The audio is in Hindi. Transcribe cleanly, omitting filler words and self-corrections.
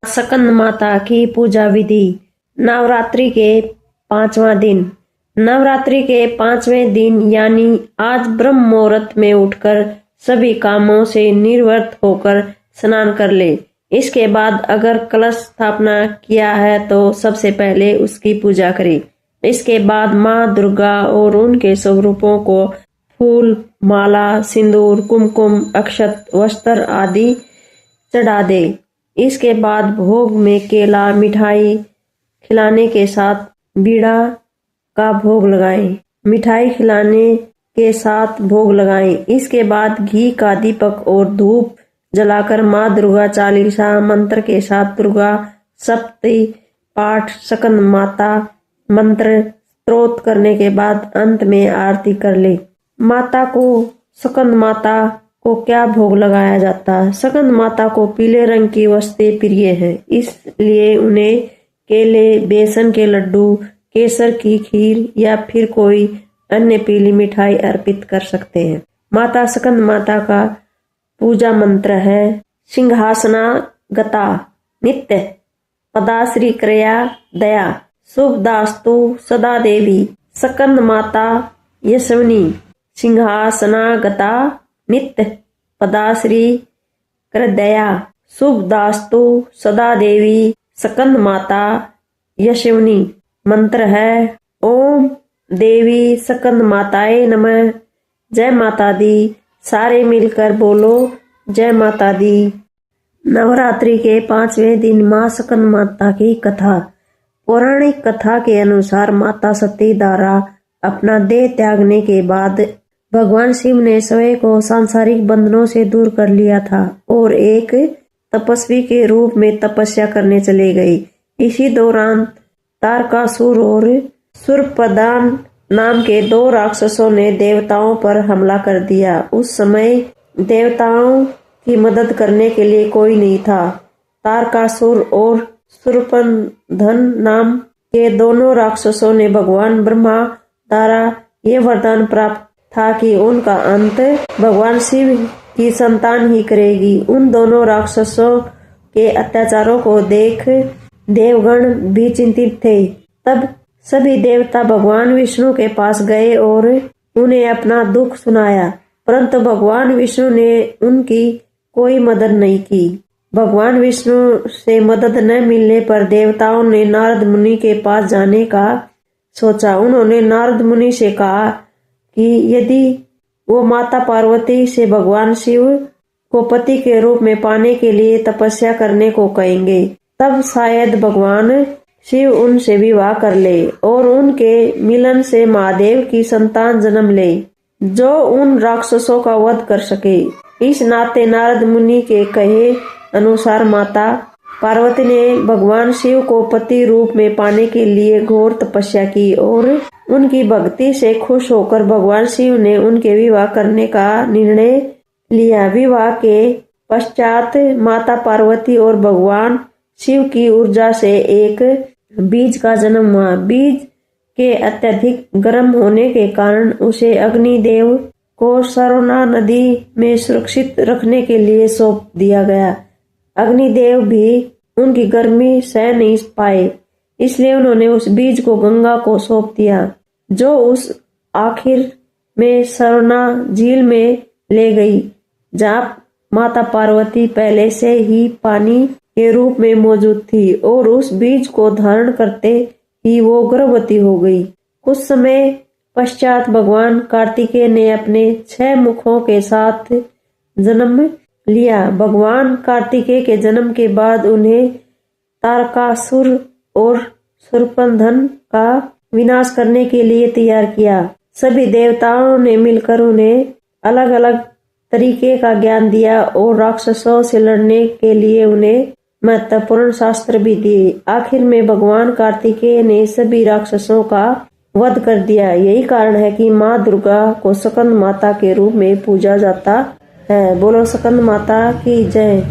स्कंद माता की पूजा विधि। नवरात्रि के 5वां दिन। नवरात्रि के 5वें दिन यानी आज ब्रह्म मुहूर्त में उठकर सभी कामों से निवृत्त होकर स्नान कर ले। इसके बाद अगर कलश स्थापना किया है तो सबसे पहले उसकी पूजा करें। इसके बाद माँ दुर्गा और उनके स्वरूपों को फूल, माला, सिंदूर, कुमकुम, अक्षत, वस्त्र आदि चढ़ा दे। इसके बाद भोग में केला, मिठाई खिलाने के साथ बीड़ा का भोग लगाएं। मिठाई खिलाने के साथ भोग लगाएं। इसके बाद घी का दीपक और धूप जलाकर माँ दुर्गा चालीसा मंत्र के साथ दुर्गा सप्तशती पाठ, स्कंद माता मंत्र स्तोत्र करने के बाद अंत में आरती कर ले। माता को स्कंद माता को क्या भोग लगाया जाता है? स्कंद माता को पीले रंग की वस्तुएं प्रिय है, इसलिए उन्हें केले, बेसन के लड्डू, केसर की खीर या फिर कोई अन्य पीली मिठाई अर्पित कर सकते हैं। माता स्कंद माता का पूजा मंत्र है सिंहासनागता नित्य पदाश्री क्रिया दया शुभदास्तु सदा देवी स्कंद माता यशवनी। सिंहासनागता नित्य पदाश्री कृदया शुभदास्तु सदा देवी स्कंद माता यशवनी। मंत्र है ओम देवी स्कंद माताए नमः। जय माता दी। सारे मिलकर बोलो जय माता दी। नवरात्रि के 5वें दिन माँ स्कंद माता की कथा। पौराणिक कथा के अनुसार माता सती द्वारा अपना देह त्यागने के बाद भगवान शिव ने स्वयं को सांसारिक बंधनों से दूर कर लिया था और एक तपस्वी के रूप में तपस्या करने चले गए। इसी दौरान तारकासुर और शूर्पणखा नाम के 2 राक्षसों ने देवताओं पर हमला कर दिया। उस समय देवताओं की मदद करने के लिए कोई नहीं था। तारकासुर और शूर्पणखा नाम के दोनों राक्षसों ने भगवान ब्रह्मा द्वारा ये वरदान प्राप्त था कि उनका अंत भगवान शिव की संतान ही करेगी। उन दोनों राक्षसों के अत्याचारों को देख देवगण भी चिंतित थे। तब सभी देवता भगवान विष्णु के पास गए और उन्हें अपना दुख सुनाया, परंतु भगवान विष्णु ने उनकी कोई मदद नहीं की। भगवान विष्णु से मदद न मिलने पर देवताओं ने नारद मुनि के पास जाने का सोचा। उन्होंने नारद मुनि से कहा कि यदि वो माता पार्वती से भगवान शिव को पति के रूप में पाने के लिए तपस्या करने को कहेंगे, तब शायद भगवान शिव उनसे विवाह कर ले और उनके मिलन से महादेव की संतान जन्म ले जो उन राक्षसों का वध कर सके। इस नाते नारद मुनि के कहे अनुसार माता पार्वती ने भगवान शिव को पति रूप में पाने के लिए घोर तपस्या की और उनकी भक्ति से खुश होकर भगवान शिव ने उनके विवाह करने का निर्णय लिया। विवाह के पश्चात माता पार्वती और भगवान शिव की ऊर्जा से एक बीज का जन्म हुआ। बीज के अत्यधिक गर्म होने के कारण उसे अग्निदेव को सरना नदी में सुरक्षित रखने के लिए सौंप दिया गया। अग्निदेव भी उनकी गर्मी सह नहीं पाए, इसलिए उन्होंने उस बीज को गंगा को सौंप दिया, जो उस आखिर में सरना झील में ले गई, जहाँ माता पार्वती पहले से ही पानी के रूप में मौजूद थी और उस बीज को धारण करते ही वो गर्भवती हो गई। कुछ समय पश्चात भगवान कार्तिकेय ने अपने 6 मुखों के साथ जन्म लिया। भगवान कार्तिकेय के जन्म के बाद उन्हें तारकासुर और शूर्पणखा का विनाश करने के लिए तैयार किया। सभी देवताओं ने मिलकर उन्हें अलग अलग तरीके का ज्ञान दिया और राक्षसों से लड़ने के लिए उन्हें महत्वपूर्ण शास्त्र भी दिए। आखिर में भगवान कार्तिकेय ने सभी राक्षसों का वध कर दिया। यही कारण है कि माँ दुर्गा को स्कंद माता के रूप में पूजा जाता है। बोलो स्कंद माता की जय।